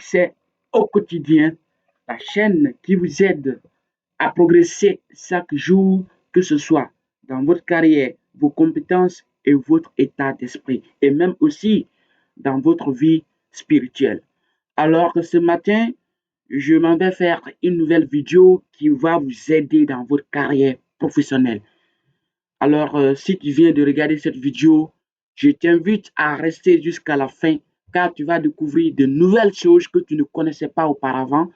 C'est au quotidien la chaîne qui vous aide à progresser chaque jour, que ce soit dans votre carrière, vos compétences et votre état d'esprit, et même aussi dans votre vie spirituelle. Alors que ce matin, je m'en vais faire une nouvelle vidéo qui va vous aider dans votre carrière professionnelle. Alors, si tu viens de regarder cette vidéo, je t'invite à rester jusqu'à la fin car tu vas découvrir de nouvelles choses que tu ne connaissais pas auparavant.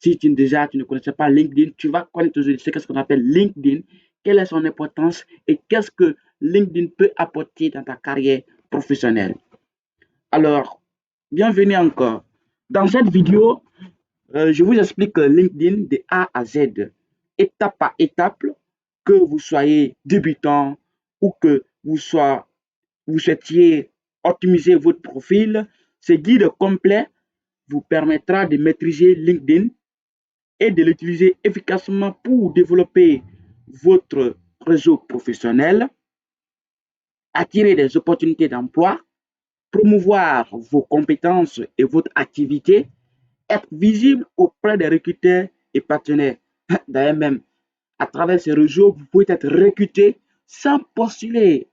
Si déjà tu ne connaissais pas LinkedIn, tu vas connaître aujourd'hui ce qu'on appelle LinkedIn, quelle est son importance et qu'est-ce que LinkedIn peut apporter dans ta carrière professionnelle. Alors, bienvenue encore. Dans cette vidéo, je vous explique LinkedIn de A à Z, étape par étape, que vous soyez débutant ou que vous souhaitiez optimiser votre profil. Ce guide complet vous permettra de maîtriser LinkedIn et de l'utiliser efficacement pour développer votre réseau professionnel, attirer des opportunités d'emploi, promouvoir vos compétences et votre activité, être visible auprès des recruteurs et partenaires. D'ailleurs, même à travers ces réseaux, vous pouvez être recruté sans postuler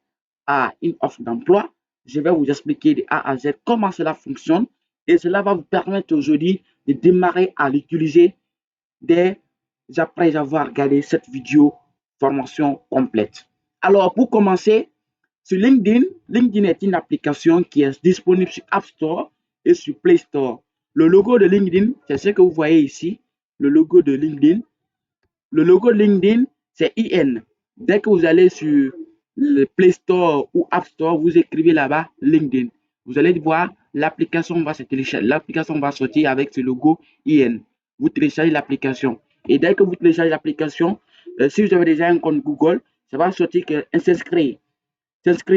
à une offre d'emploi. Je vais vous expliquer de A à Z comment cela fonctionne et cela va vous permettre aujourd'hui de démarrer à l'utiliser dès après avoir regardé cette vidéo formation complète. Alors, pour commencer, sur LinkedIn, LinkedIn est une application qui est disponible sur App Store et sur Play Store. Le logo de LinkedIn, c'est ce que vous voyez ici, le logo de LinkedIn. Le logo de LinkedIn, c'est IN. Dès que vous allez sur le Play Store ou App Store, vous écrivez là-bas LinkedIn. Vous allez voir, l'application va se télécharger, l'application va sortir avec ce logo IN. Vous téléchargez l'application. Et dès que vous téléchargez l'application, si vous avez déjà un compte Google, ça va sortir que s'inscrire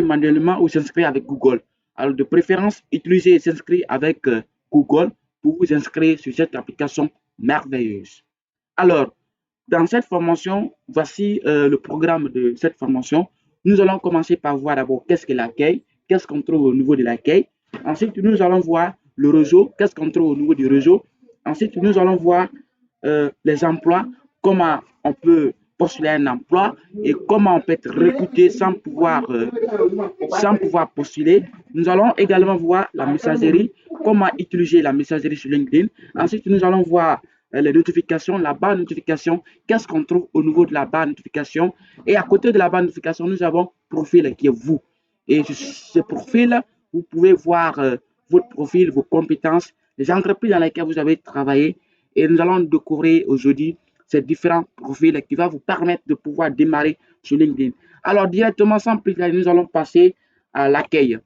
manuellement ou s'inscrire avec Google. Alors, de préférence, utilisez s'inscrire avec Google pour vous inscrire sur cette application merveilleuse. Alors, dans cette formation, voici le programme de cette formation. Nous allons commencer par voir d'abord qu'est-ce que l'accueil, qu'est-ce qu'on trouve au niveau de l'accueil. Ensuite, nous allons voir le réseau, qu'est-ce qu'on trouve au niveau du réseau. Ensuite, nous allons voir les emplois, comment on peut postuler un emploi et comment on peut être recruté sans pouvoir postuler. Nous allons également voir la messagerie, comment utiliser la messagerie sur LinkedIn. Ensuite, nous allons voir les notifications, la barre notification, qu'est-ce qu'on trouve au niveau de la barre notification. Et à côté de la barre notification, nous avons profil qui est vous. Et sur ce profil, vous pouvez voir votre profil, vos compétences, les entreprises dans lesquelles vous avez travaillé. Et nous allons découvrir aujourd'hui ces différents profils qui vont vous permettre de pouvoir démarrer sur LinkedIn. Alors, directement, sans plus tarder, nous allons passer à l'accueil.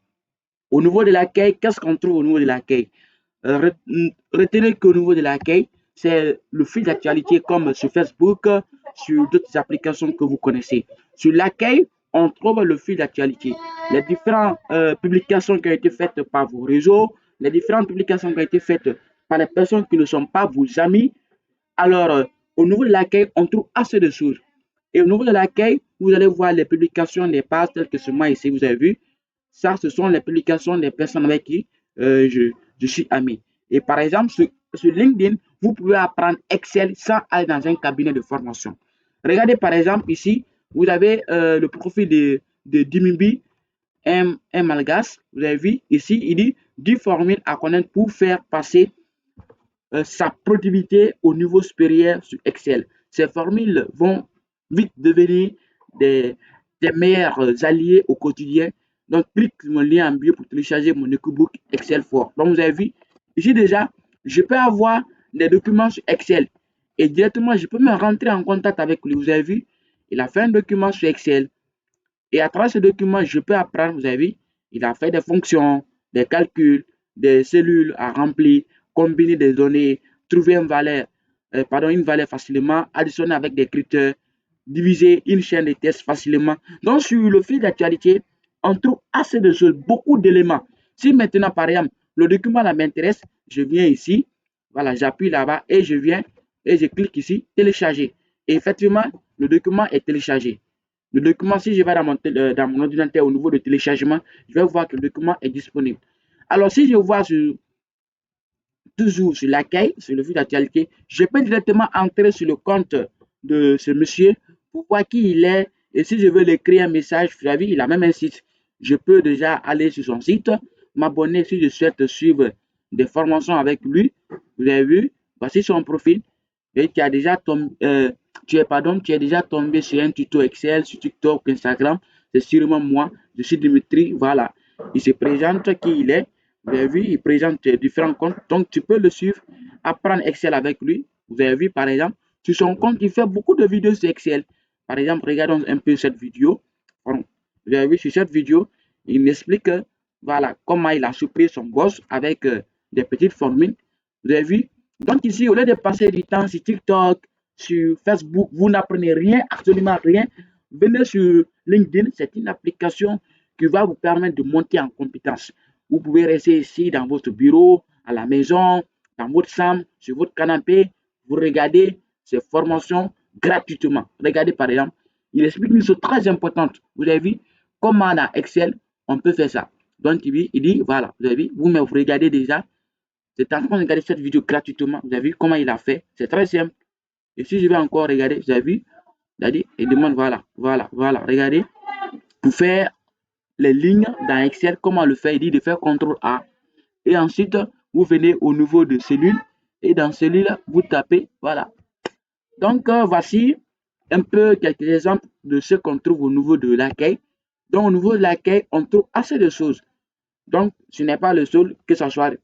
Au niveau de l'accueil, qu'est-ce qu'on trouve au niveau de l'accueil? Retenez qu'au niveau de l'accueil, c'est le fil d'actualité comme sur Facebook, sur d'autres applications que vous connaissez. Sur l'accueil, on trouve le fil d'actualité. Les différentes publications qui ont été faites par vos réseaux, les différentes publications qui ont été faites par les personnes qui ne sont pas vos amis. Alors, au niveau de l'accueil, on trouve assez de choses. Et au niveau de l'accueil, vous allez voir les publications des pages telles que ce mois ici, vous avez vu. Ça, ce sont les publications des personnes avec qui je suis ami. Et par exemple, sur LinkedIn, vous pouvez apprendre Excel sans aller dans un cabinet de formation. Regardez par exemple ici, vous avez le profil de Dimibi M. Malgas. Vous avez vu ici, il dit 10 formules à connaître pour faire passer sa productivité au niveau supérieur sur Excel. Ces formules vont vite devenir des, des meilleurs alliés au quotidien. Donc, clique sur mon lien en bio pour télécharger mon EcoBook Excel fort. Donc, vous avez vu, ici déjà, je peux avoir des documents sur Excel et directement, je peux me rentrer en contact avec lui. Vous avez vu, il a fait un document sur Excel et à travers ce document, je peux apprendre, vous avez vu, il a fait des fonctions, des calculs, des cellules à remplir, combiner des données, trouver une valeur facilement, additionner avec des critères, diviser une chaîne de tests facilement. Donc, sur le fil d'actualité, on trouve assez de choses, beaucoup d'éléments. Si maintenant, par exemple, le document m'intéresse, je viens ici, voilà, j'appuie là-bas et je viens et je clique ici, télécharger. Et effectivement, le document est téléchargé. Le document, si je vais dans mon ordinateur au niveau de téléchargement, je vais voir que le document est disponible. Alors, si je vois toujours sur l'accueil, sur le flux d'actualité, je peux directement entrer sur le compte de ce monsieur pour voir qui il est. Et si je veux lui écrire un message, vous avez vu, il a même un site. Je peux déjà aller sur son site, m'abonner si je souhaite suivre des formations avec lui. Vous avez vu, voici son profil. Et tu as déjà tombé, tu es déjà tombé sur un tuto Excel, sur TikTok, Instagram. C'est sûrement moi. Je suis Dimitri. Voilà. Il se présente qui il est. Vous avez vu, il présente différents comptes. Donc, tu peux le suivre, apprendre Excel avec lui. Vous avez vu, par exemple, sur son compte, il fait beaucoup de vidéos sur Excel. Par exemple, regardons un peu cette vidéo. Vous avez vu, sur cette vidéo, il m'explique voilà, comment il a surpris son boss avec des petites formules. Vous avez vu? Donc, ici, au lieu de passer du temps sur TikTok, sur Facebook, vous n'apprenez rien, absolument rien. Venez sur LinkedIn, c'est une application qui va vous permettre de monter en compétence. Vous pouvez rester ici dans votre bureau, à la maison, dans votre chambre, sur votre canapé. Vous regardez ces formations gratuitement. Regardez par exemple, il explique une chose très importante. Vous avez vu comment dans Excel, on peut faire ça. Donc, il dit, voilà, vous avez vu, vous regardez déjà. C'est en train de regarder cette vidéo gratuitement. Vous avez vu comment il a fait. C'est très simple. Et si je vais encore regarder, vous avez vu, il demande, voilà, voilà, voilà, regardez, pour faire les lignes dans Excel, comment le faire? Il dit de faire CTRL A. Et ensuite, vous venez au niveau de cellule. Et dans cellule, vous tapez, voilà. Donc, voici un peu quelques exemples de ce qu'on trouve au niveau de l'accueil. Donc, au niveau de l'accueil, on trouve assez de choses. Donc, ce n'est pas le seul, que ce soit,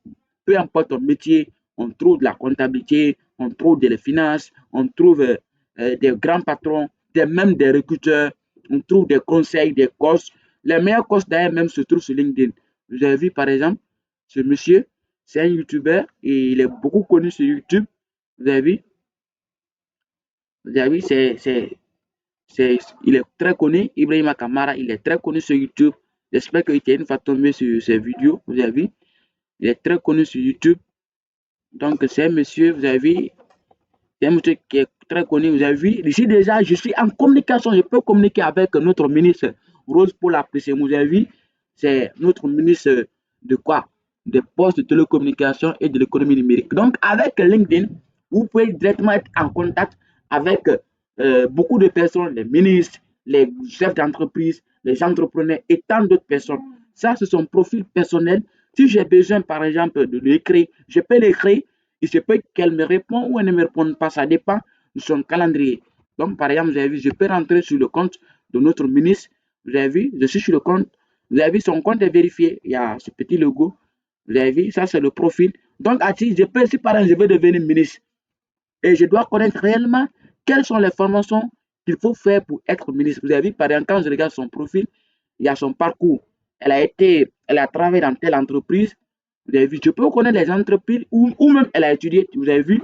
peu importe ton métier, on trouve de la comptabilité, on trouve des finances, on trouve des grands patrons, même des recruteurs, on trouve des conseils, des courses. Les meilleurs courses d'ailleurs même se trouvent sur LinkedIn. Vous avez vu par exemple, ce monsieur, c'est un YouTuber et il est beaucoup connu sur YouTube. Vous avez vu, il est très connu, Ibrahima Kamara, il est très connu sur YouTube. J'espère qu'il était une fois tombé sur ses vidéos, vous avez vu. Il est très connu sur YouTube. Donc, c'est un monsieur, vous avez vu, c'est un monsieur qui est très connu, vous avez vu. Ici, déjà, je suis en communication. Je peux communiquer avec notre ministre Rose Paul Apressé. Vous avez vu, c'est notre ministre de quoi? Des postes de télécommunication et de l'économie numérique. Donc, avec LinkedIn, vous pouvez directement être en contact avec beaucoup de personnes, les ministres, les chefs d'entreprise, les entrepreneurs et tant d'autres personnes. Ça, c'est son profil personnel. Si j'ai besoin, par exemple, de l'écrire, je peux l'écrire. Il se peut qu'elle me réponde ou elle ne me réponde pas. Ça dépend de son calendrier. Donc, par exemple, vous avez vu, je peux rentrer sur le compte de notre ministre. Vous avez vu, je suis sur le compte. Vous avez vu, son compte est vérifié. Il y a ce petit logo. Vous avez vu, ça, c'est le profil. Donc, je peux, si par exemple, je veux devenir ministre et je dois connaître réellement quelles sont les formations qu'il faut faire pour être ministre. Vous avez vu, par exemple, quand je regarde son profil, il y a son parcours. Elle a travaillé dans telle entreprise. Vous avez vu, je peux connaître les entreprises où même elle a étudié. Vous avez vu,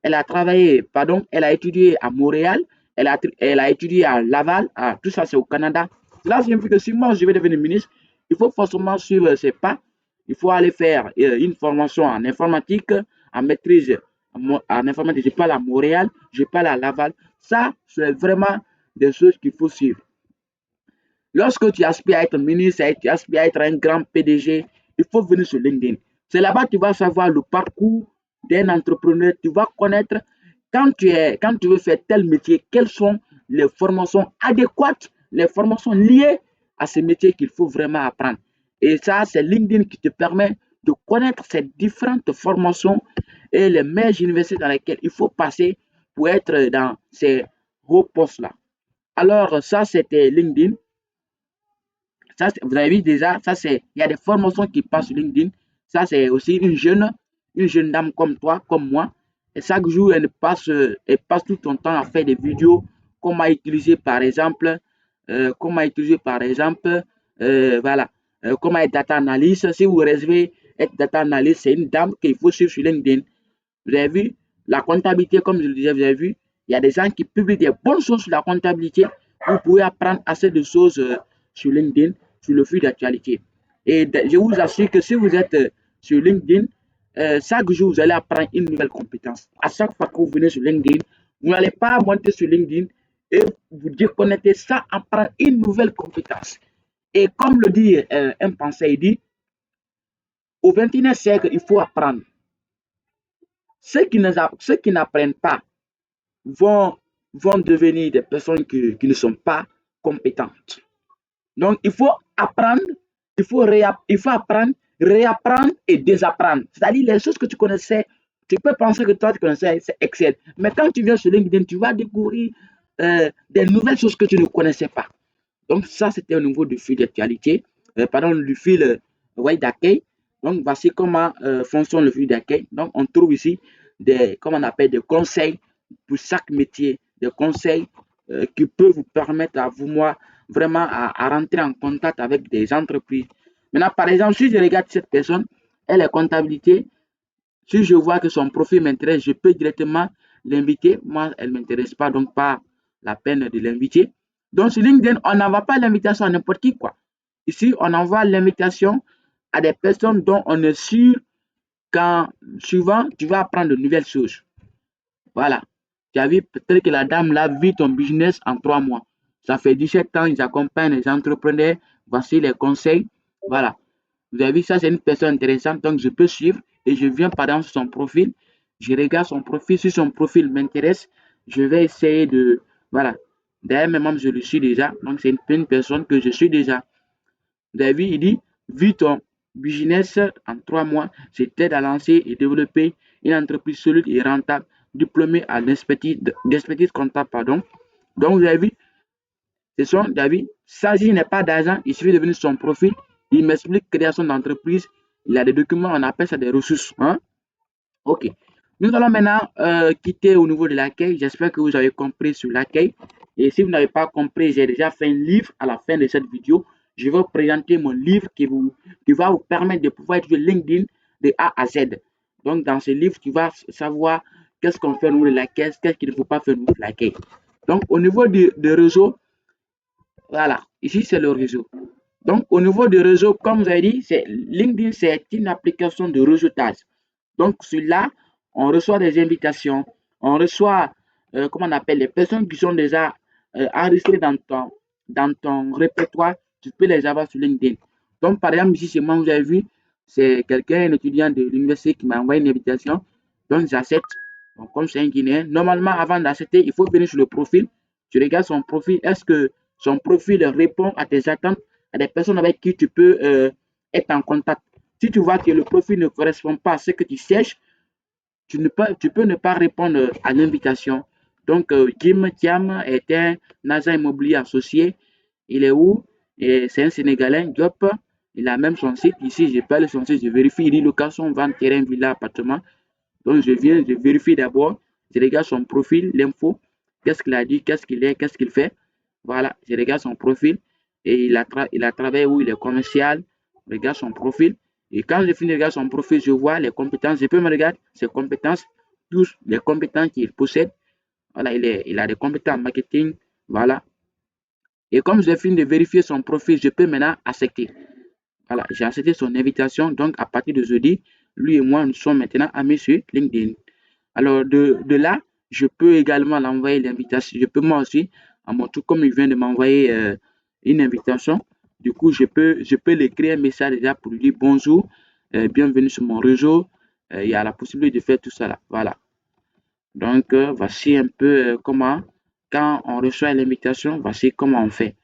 elle a travaillé, pardon, elle a étudié à Montréal, elle a étudié à Laval, tout ça c'est au Canada. Cela signifie que si moi je vais devenir ministre, il faut forcément suivre ces pas. Il faut aller faire une formation en informatique, en maîtrise en informatique. Je parle à Montréal, je parle à Laval. Ça, c'est vraiment des choses qu'il faut suivre. Lorsque tu aspires à être ministre, tu aspires à être un grand PDG, il faut venir sur LinkedIn. C'est là-bas que tu vas savoir le parcours d'un entrepreneur. Tu vas connaître quand tu veux faire tel métier, quelles sont les formations adéquates, les formations liées à ce métier qu'il faut vraiment apprendre. Et ça, c'est LinkedIn qui te permet de connaître ces différentes formations et les meilleures universités dans lesquelles il faut passer pour être dans ces hauts postes-là. Alors, ça, c'était LinkedIn. Ça, vous avez vu déjà, il y a des formations qui passent sur LinkedIn. Ça, c'est aussi une jeune dame comme toi, comme moi. Et chaque jour, elle passe tout son temps à faire des vidéos, comment utiliser, par exemple, voilà, comment être data analyst. Si vous rêvez être data analyst, c'est une dame qu'il faut suivre sur LinkedIn. Vous avez vu, la comptabilité, comme je le disais, vous avez vu, il y a des gens qui publient des bonnes choses sur la comptabilité. Vous pouvez apprendre assez de choses sur LinkedIn, sur le flux d'actualité. Et je vous assure que si vous êtes sur LinkedIn, chaque jour, vous allez apprendre une nouvelle compétence. À chaque fois que vous venez sur LinkedIn, vous n'allez pas monter sur LinkedIn et vous déconnecter sans apprendre une nouvelle compétence. Et comme le dit un penseur, il dit, au XXIe siècle, il faut apprendre. Ceux qui n'apprennent pas vont, vont devenir des personnes qui ne sont pas compétentes. Donc, il faut apprendre, il faut apprendre, réapprendre et désapprendre. C'est-à-dire les choses que tu connaissais, tu peux penser que toi tu connaissais, c'est Excel. Mais quand tu viens sur LinkedIn, tu vas découvrir des nouvelles choses que tu ne connaissais pas. Donc, ça, c'était au niveau du fil d'actualité, pardon, du fil ouais, d'accueil. Donc, voici comment fonctionne le fil d'accueil. Donc, on trouve ici des, comment on appelle, des conseils pour chaque métier, des conseils qui peuvent vous permettre à vous, moi, vraiment à rentrer en contact avec des entreprises. Maintenant, par exemple, si je regarde cette personne, elle est comptabilité. Si je vois que son profil m'intéresse, je peux directement l'inviter. Moi, elle ne m'intéresse pas, donc pas la peine de l'inviter. Donc, sur LinkedIn, on n'envoie pas l'invitation à n'importe qui, quoi. Ici, on envoie l'invitation à des personnes dont on est sûr qu'en suivant, tu vas apprendre de nouvelles choses. Voilà. Tu as vu, peut-être que la dame là vit ton business en 3 mois. Ça fait 17 ans, ils accompagnent les entrepreneurs. Voici les conseils. Voilà. Vous avez vu, ça, c'est une personne intéressante, donc je peux suivre et je viens par exemple sur son profil. Je regarde son profil. Si son profil m'intéresse, je vais essayer de. Voilà. D'ailleurs, même je le suis déjà. Donc, c'est une personne que je suis déjà. Vous avez vu, il dit, vu ton business en 3 mois, je t'aide à lancer et développer une entreprise solide et rentable, diplômée à l'expertise comptable, pardon. Donc, vous avez vu, c'est son, David, ça, s'il n'est pas d'argent, il suffit de venir sur son profil, il m'explique création d'entreprise, il a des documents, on appelle ça des ressources. Hein? Ok. Nous allons maintenant quitter au niveau de l'accueil. J'espère que vous avez compris sur l'accueil. Et si vous n'avez pas compris, j'ai déjà fait un livre à la fin de cette vidéo. Je vais vous présenter mon livre qui va vous permettre de pouvoir utiliser LinkedIn de A à Z. Donc, dans ce livre, tu vas savoir qu'est-ce qu'on fait au niveau de l'accueil, qu'est-ce qu'il ne faut pas faire au niveau de l'accueil. Donc, au niveau du réseau, voilà, ici c'est le réseau. Donc, au niveau du réseau, comme vous avez dit, LinkedIn, c'est une application de réseautage. Donc, sur là, on reçoit des invitations, on reçoit, comment on appelle, les personnes qui sont déjà enregistrées dans ton répertoire, tu peux les avoir sur LinkedIn. Donc, par exemple, ici, chez moi, vous avez vu, c'est quelqu'un, un étudiant de l'université qui m'a envoyé une invitation. Donc, j'accepte. Donc, comme c'est un Guinéen, normalement, avant d'accepter, il faut venir sur le profil. Tu regardes son profil. Est-ce que son profil répond à tes attentes, à des personnes avec qui tu peux être en contact? Si tu vois que le profil ne correspond pas à ce que tu cherches, tu peux ne pas répondre à l'invitation. Donc, Jim Thiam est un agent immobilier associé. Il est où? C'est un Sénégalais, Diop. Il a même son site. Ici, je parle de son site, je vérifie. Il dit location, vente, terrain, villa, appartement. Donc, je viens, je vérifie d'abord. Je regarde son profil, l'info. Qu'est-ce qu'il a dit, qu'est-ce qu'il est, qu'est-ce qu'il fait. Voilà, je regarde son profil. Et il a travaillé où il est commercial. Je regarde son profil. Et quand je finis de regarder son profil, je vois les compétences. Je peux me regarder ses compétences, tous les compétences qu'il possède. Voilà, il a des compétences en marketing. Voilà. Et comme j'ai fini de vérifier son profil, je peux maintenant accepter. Voilà, j'ai accepté son invitation. Donc, à partir de jeudi, lui et moi, nous sommes maintenant amis sur LinkedIn. Alors, de là, je peux également l'envoyer l'invitation. Je peux moi aussi, à mon tour, comme il vient de m'envoyer une invitation, du coup, je peux l'écrire un message déjà pour lui dire bonjour, bienvenue sur mon réseau. Il y a la possibilité de faire tout ça là. Voilà. Donc, voici un peu comment, quand on reçoit l'invitation, voici comment on fait.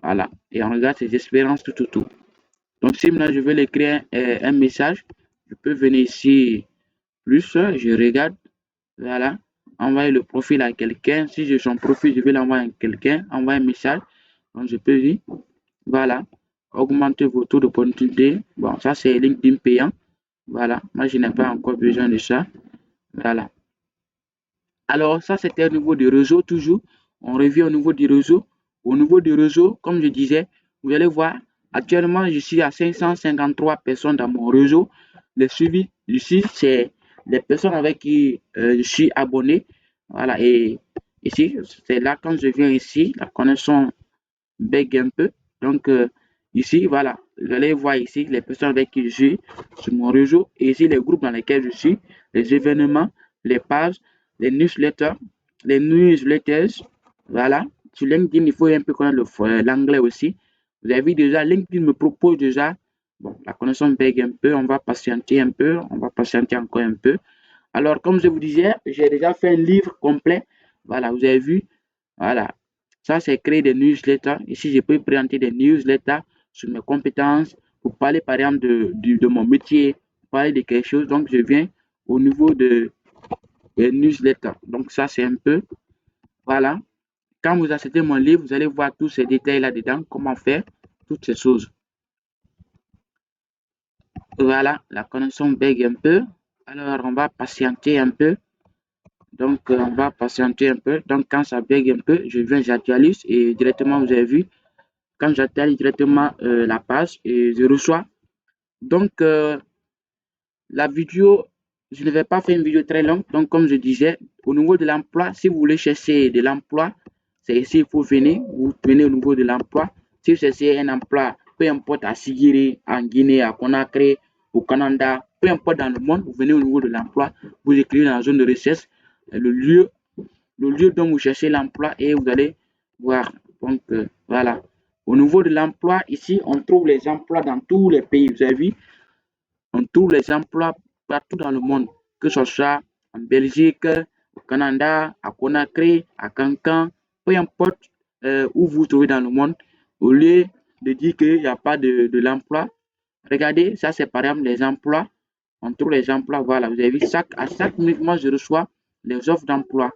Voilà. Et on regarde ses expériences, tout, tout, tout. Donc, si maintenant je veux l'écrire un message, je peux venir ici, plus, je regarde. Voilà. Envoyer le profil à quelqu'un. Si j'ai son profil, je vais l'envoyer à quelqu'un. Envoyer un message. Donc, je peux dire, voilà. Augmenter vos taux d'opportunité. Bon, ça, c'est LinkedIn payant. Voilà. Moi, je n'ai pas encore besoin de ça. Voilà. Alors, ça, c'était au niveau du réseau, toujours. On revient au niveau du réseau. Au niveau du réseau, comme je disais, vous allez voir, actuellement, je suis à 553 personnes dans mon réseau. Le suivi ici, c'est les personnes avec qui je suis abonné. Voilà, et ici, c'est là quand je viens ici, la connexion bug un peu. Donc, ici, voilà, vous allez voir ici les personnes avec qui je suis sur mon réseau. Et ici, les groupes dans lesquels je suis, les événements, les pages, les newsletters, les newsletters. Voilà. Sur LinkedIn, il faut un peu connaître l'anglais aussi. Vous avez vu déjà, LinkedIn me propose déjà, bon, la connexion bug un peu, on va patienter un peu, on va patienter encore un peu. Alors, comme je vous disais, j'ai déjà fait un livre complet. Voilà, vous avez vu. Voilà. Ça, c'est créer des newsletters. Ici, je peux présenter des newsletters sur mes compétences pour parler, par exemple, de mon métier, pour parler de quelque chose. Donc, je viens au niveau des newsletters. Donc, ça, c'est un peu. Voilà. Quand vous achetez mon livre, vous allez voir tous ces détails là-dedans, comment faire toutes ces choses. Voilà, la connexion bug un peu. Alors, on va patienter un peu. Donc, on va patienter un peu. Donc, quand ça bug un peu, je viens, j'actualise et directement, vous avez vu, quand j'actualise directement la page et je reçois. Donc, la vidéo, je ne vais pas faire une vidéo très longue. Donc, comme je disais, au niveau de l'emploi, si vous voulez chercher de l'emploi, c'est ici, il faut venir. Vous venez au niveau de l'emploi. Si vous cherchez un emploi, peu importe à Sigiri, en Guinée, à Conakry, au Canada, peu importe dans le monde, vous venez au niveau de l'emploi. Vous écrivez dans la zone de recherche le lieu dont vous cherchez l'emploi et vous allez voir. Donc, voilà. Au niveau de l'emploi, ici, on trouve les emplois dans tous les pays. Vous avez vu, on trouve les emplois partout dans le monde, que ce soit en Belgique, au Canada, à Conakry, à Cancan, peu importe où vous vous trouvez dans le monde, au lieu de dire qu'il n'y a pas de l'emploi, regardez, ça c'est par exemple les emplois, on trouve les emplois, voilà, vous avez vu, à chaque minute, moi je reçois les offres d'emploi.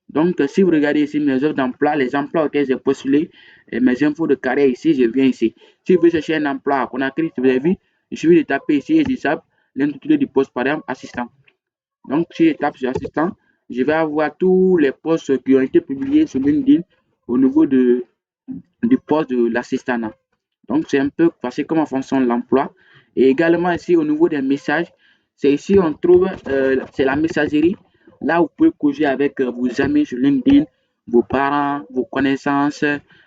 Donc, si vous regardez ici mes offres d'emploi, les emplois auxquels j'ai postulé, et mes infos de carrière ici, je viens ici. Si vous voulez chercher un emploi à Conakry, si vous avez vu, il suffit de taper ici et je tape l'intitulé du poste, par exemple, assistant. Donc, si je tape sur assistant, je vais avoir tous les postes qui ont été publiés sur LinkedIn au niveau du poste de l'assistant. Donc, c'est un peu facile comment fonctionne l'emploi. Et également ici, au niveau des messages, c'est ici on trouve, c'est la messagerie. Là, vous pouvez causer avec vos amis sur LinkedIn, vos parents, vos connaissances,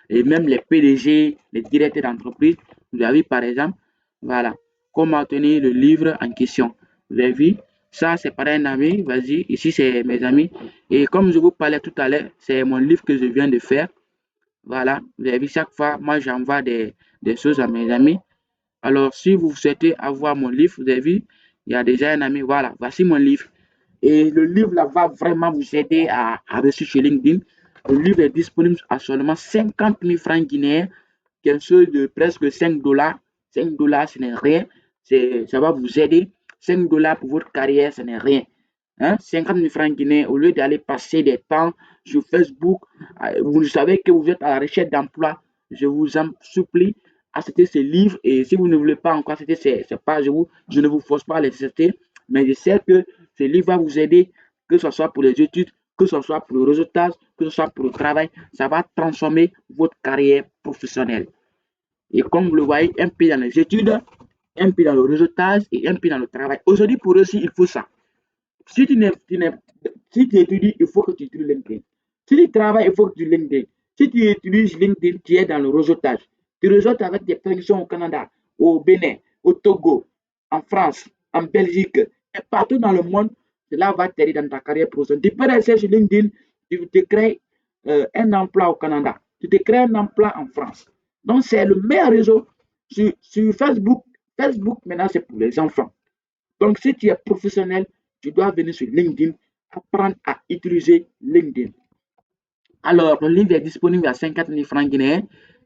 et même les PDG, les directeurs d'entreprise. Vous avez vu, par exemple, voilà, comment tenir le livre en question. Vous avez vu, ça, c'est par un ami. Vas-y, ici, c'est mes amis. Et comme je vous parlais tout à l'heure, c'est mon livre que je viens de faire. Voilà, vous avez vu, chaque fois, moi, j'envoie des choses à mes amis. Alors, si vous souhaitez avoir mon livre, vous avez vu, il y a déjà un ami, voilà, voici mon livre. Et le livre là va vraiment vous aider à réussir sur LinkedIn. Le livre est disponible à seulement 50 000 francs guinéens, quelque chose de presque 5 dollars. 5 dollars, ce n'est rien. Ça va vous aider. 5 dollars pour votre carrière, ce n'est rien. Hein? 50 000 francs guinéens, au lieu d'aller passer des temps sur Facebook, vous savez que vous êtes à la recherche d'emploi. Je vous en supplie, achetez ce livre. Et si vous ne voulez pas encore acheter ces pages, je ne vous force pas à les acheter. Mais je sais que ce livre va vous aider, que ce soit pour les études, que ce soit pour le résultat, que ce soit pour le travail. Ça va transformer votre carrière professionnelle. Et comme vous le voyez, un pied dans les études, un pied dans le résultat et un pied dans le travail. Aujourd'hui, pour réussir, il faut ça. Si si tu étudies, il faut que tu utilises LinkedIn. Si tu travailles, il faut que tu utilises LinkedIn. Si tu utilises LinkedIn, tu es dans le réseautage. Tu réseautes avec des productions au Canada, au Bénin, au Togo, en France, en Belgique, et partout dans le monde. Cela va t'aider dans ta carrière professionnelle. Tu peux rester sur LinkedIn, tu te crées un emploi au Canada, tu te crées un emploi en France. Donc, c'est le meilleur réseau sur Facebook. Facebook, maintenant, c'est pour les enfants. Donc, si tu es professionnel, tu dois venir sur LinkedIn, apprendre à utiliser LinkedIn. Alors, le livre est disponible à 50 000 francs guinéens.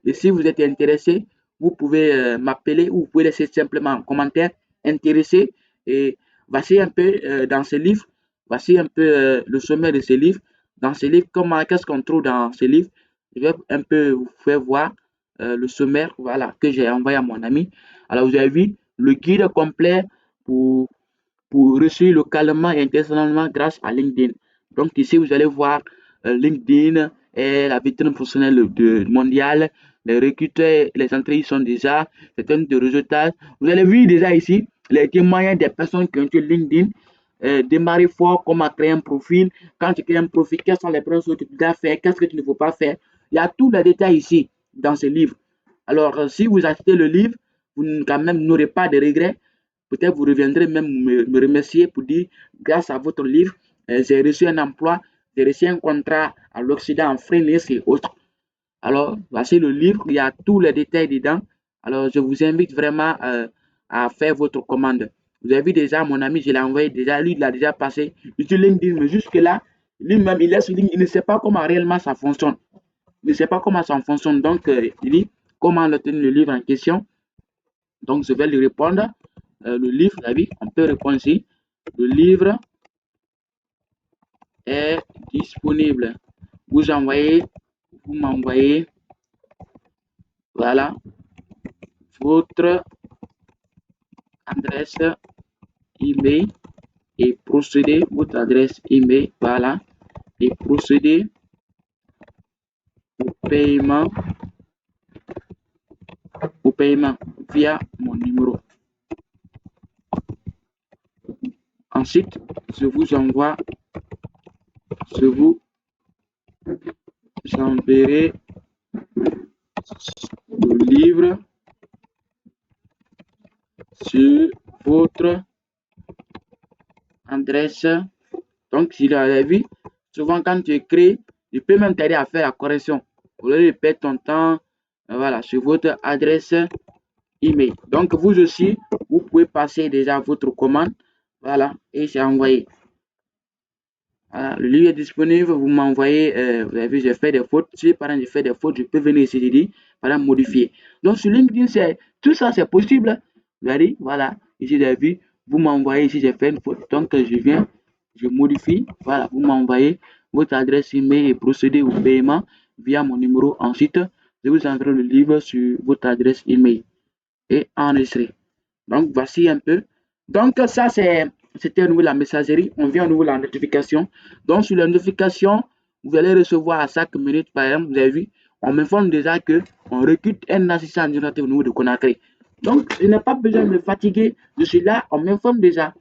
Et si vous êtes intéressé, vous pouvez m'appeler ou vous pouvez laisser simplement un commentaire intéressé. Et voici un peu dans ce livre, voici un peu le sommet de ce livre. Dans ce livre, qu'est-ce qu'on trouve dans ce livre? Je vais un peu vous faire voir le sommaire, voilà, que j'ai envoyé à mon ami. Alors, vous avez vu le guide complet pour pour réussir localement et internationalement grâce à LinkedIn. Donc ici, vous allez voir LinkedIn est la vitrine professionnelle mondiale. Les recruteurs, les entrées sont déjà certains de résultats. Vous allez voir déjà ici les témoignages des personnes qui ont utilisé LinkedIn. Démarrer fort, comment créer un profil. Quand tu crées un profil, quelles sont les premières choses que tu dois faire, qu'est-ce que tu ne faut pas faire. Il y a tous les détails ici dans ce livre. Alors, si vous achetez le livre, vous quand même n'aurez pas de regrets. Peut-être vous reviendrez même me remercier pour dire, grâce à votre livre, j'ai reçu un emploi, j'ai reçu un contrat à l'Occident en freelance et autres. Alors, voici le livre, il y a tous les détails dedans. Alors, je vous invite vraiment à faire votre commande. Vous avez vu déjà, mon ami, je l'ai envoyé déjà, lui, il a déjà passé sur LinkedIn, mais jusque-là, lui-même, il est sur LinkedIn, il ne sait pas comment réellement ça fonctionne. Il ne sait pas comment ça fonctionne. Donc, il dit comment obtenir le livre en question. Donc, je vais lui répondre. Le livre, vous avez vu, on peut répondre ici. Le livre est disponible. Vous m'envoyez, voilà, votre adresse email et procéder, votre adresse email, voilà, et procéder au paiement via mon numéro. Ensuite, je vous envoie, je vous enverrai le livre sur votre adresse. Donc, s'il a vu, souvent quand tu écris, il peut même t'aider à faire la correction. Au lieu de perdre ton temps, voilà, sur votre adresse email. Donc, vous aussi, vous pouvez passer déjà votre commande. Voilà, et c'est envoyé. Voilà, le livre est disponible, vous m'envoyez, vous avez vu, j'ai fait des fautes. Si par exemple, j'ai fait des fautes, je peux venir ici, je dis, par exemple, modifier. Donc, sur LinkedIn, tout ça, c'est possible. Vous avez dit, voilà, ici, vous avez vu, vous m'envoyez ici, j'ai fait une faute. Donc, je viens, je modifie, voilà, vous m'envoyez votre adresse email et procédez au paiement via mon numéro. Ensuite, je vous enverrai le livre sur votre adresse email et enregistrer. Donc, voici un peu. Donc, ça, c'était au niveau de la messagerie. On vient au niveau de la notification. Donc, sur la notification, vous allez recevoir à chaque minute, par exemple, vous avez vu, on m'informe déjà qu'on recrute un assistant administratif au niveau de Conakry. Donc, je n'ai pas besoin de me fatiguer. Je suis là, on m'informe déjà.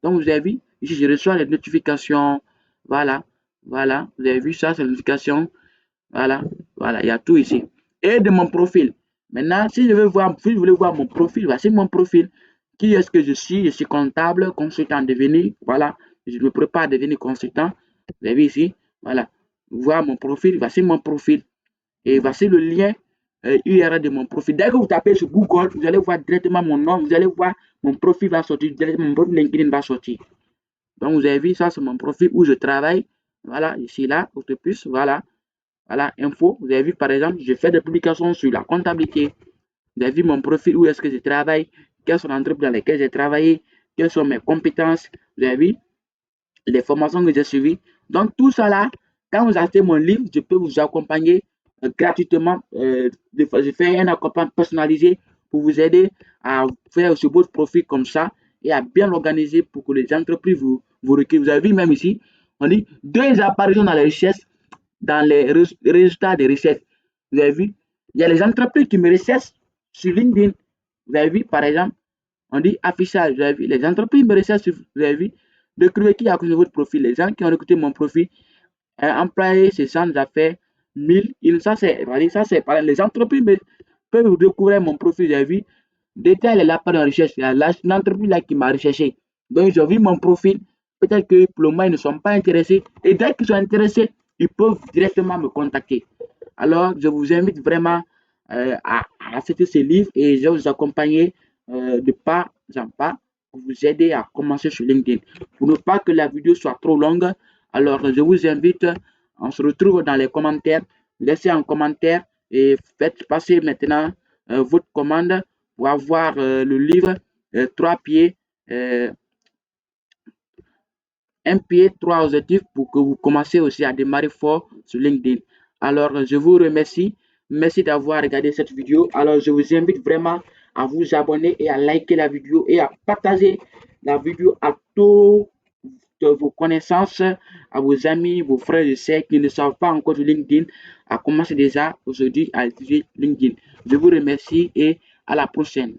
Donc, vous avez vu, ici, je reçois les notifications. Voilà, voilà, vous avez vu ça, c'est la notification. Voilà, voilà, il y a tout ici. Et de mon profil. Maintenant, si je veux voir, si vous voulez voir mon profil, voici mon profil. Qui est-ce que je suis? Je suis comptable, consultant devenir. Voilà, je me prépare à devenir consultant. Vous avez vu ici, voilà. Voir mon profil, voici mon profil. Et voici le lien URL de mon profil. Dès que vous tapez sur Google, vous allez voir directement mon nom, vous allez voir mon profil va sortir, directement mon profil LinkedIn va sortir. Donc, vous avez vu, ça, c'est mon profil où je travaille. Voilà, ici, là, pour que plus, voilà. Voilà, info. Vous avez vu, par exemple, je fais des publications sur la comptabilité. Vous avez vu mon profil, où est-ce que je travaille, quelles sont les entreprises dans lesquelles j'ai travaillé, quelles sont mes compétences. Vous avez vu les formations que j'ai suivies. Donc, tout ça là, quand vous achetez mon livre, je peux vous accompagner gratuitement. Je fais un accompagnement personnalisé pour vous aider à faire sur votre profil comme ça et à bien l'organiser pour que les entreprises vous recrutent. Vous avez vu même ici, on dit 2 apparitions dans les richesses dans les résultats des recherches. Vous avez vu, il y a les entreprises qui me recherchent sur LinkedIn. Vous avez vu, par exemple, on dit affichage. Vous avez vu, les entreprises me recherchent, vous avez vu, recruter qui a recruté votre profil. Les gens qui ont recruté mon profil, employé ces gens d'affaires, 1000. Ça, c'est les entreprises peuvent découvrir mon profil. Vous avez vu, détail est là pas de recherche. Il y a l'entreprise là qui m'a recherché. Donc, j'ai vu mon profil. Peut-être que pour le moment, ils ne sont pas intéressés. Et dès qu'ils sont intéressés, ils peuvent directement me contacter. Alors, je vous invite vraiment à acheter ce livre et je vais vous accompagner de pas en pas pour vous aider à commencer sur LinkedIn. Pour ne pas que la vidéo soit trop longue, alors je vous invite, on se retrouve dans les commentaires. Laissez un commentaire et faites passer maintenant votre commande pour avoir le livre 3 pieds, un pied, 3 objectifs pour que vous commenciez aussi à démarrer fort sur LinkedIn. Alors, je vous remercie. Merci d'avoir regardé cette vidéo. Alors, je vous invite vraiment à vous abonner et à liker la vidéo et à partager la vidéo à tous vos connaissances, à vos amis, vos frères et sœurs qui ne savent pas encore de LinkedIn, à commencer déjà aujourd'hui à utiliser LinkedIn. Je vous remercie et à la prochaine.